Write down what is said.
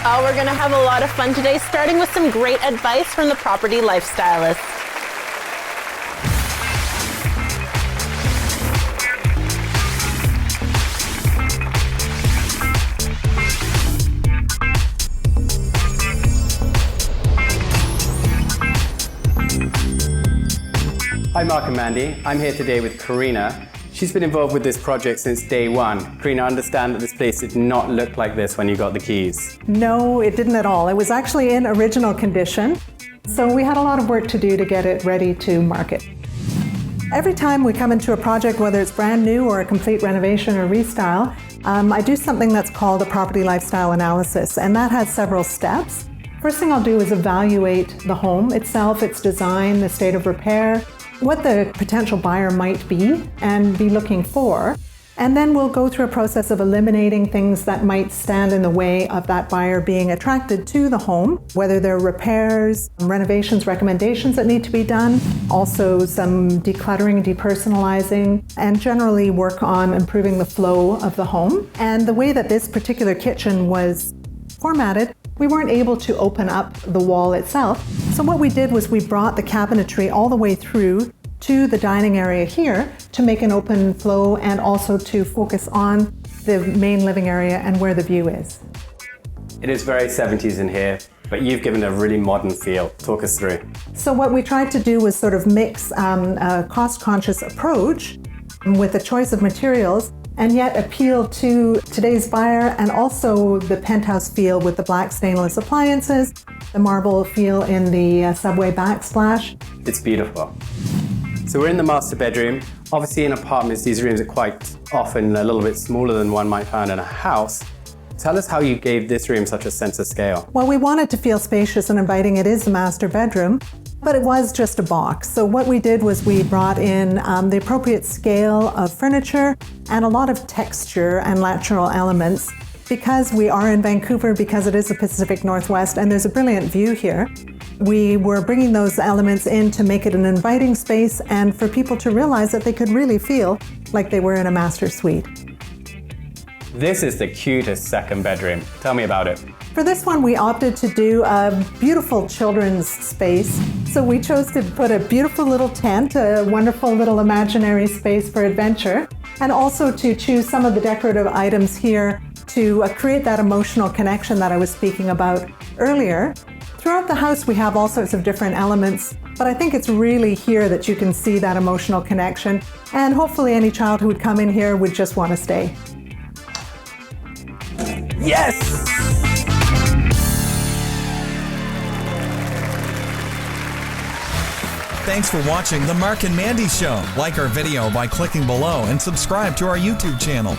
Oh, we're going to have a lot of fun today, starting with some great advice from the Property Lifestylist. Hi Marc and Mandy, I'm here today with Karina. She's been involved with this project since day one. Karina, I understand that this place did not look like this when you got the keys. No, it didn't at all. It was actually in original condition. So we had a lot of work to do to get it ready to market. Every time we come into a project, whether it's brand new or a complete renovation or restyle, I do something that's called a property lifestyle analysis, and that has several steps. First thing I'll do is evaluate the home itself, its design, the state of repair, what the potential buyer might be and be looking for. And then we'll go through a process of eliminating things that might stand in the way of that buyer being attracted to the home, whether they're repairs, renovations, recommendations that need to be done, also some decluttering, depersonalizing, and generally work on improving the flow of the home. And the way that this particular kitchen was formatted, we weren't able to open up the wall itself. So what we did was we brought the cabinetry all the way through to the dining area here to make an open flow and also to focus on the main living area and where the view is. It is very 70s in here, but you've given a really modern feel. Talk us through. So what we tried to do was sort of mix a cost-conscious approach with the choice of materials and yet appeal to today's buyer, and also the penthouse feel with the black stainless appliances, the marble feel in the subway backsplash. It's beautiful. So we're in the master bedroom. Obviously in apartments, these rooms are quite often a little bit smaller than one might find in a house. Tell us how you gave this room such a sense of scale. Well, we wanted to feel spacious and inviting. It is the master bedroom, but it was just a box. So what we did was we brought in the appropriate scale of furniture and a lot of texture and natural elements. Because we are in Vancouver, because it is the Pacific Northwest and there's a brilliant view here, we were bringing those elements in to make it an inviting space and for people to realize that they could really feel like they were in a master suite. This is the cutest second bedroom. Tell me about it. For this one, we opted to do a beautiful children's space. So we chose to put a beautiful little tent, a wonderful little imaginary space for adventure, and also to choose some of the decorative items here to create that emotional connection that I was speaking about earlier. Throughout the house, we have all sorts of different elements, but I think it's really here that you can see that emotional connection, and hopefully any child who would come in here would just want to stay. Yes! Thanks for watching The Marc and Mandy Show. Like our video by clicking below and subscribe to our YouTube channel.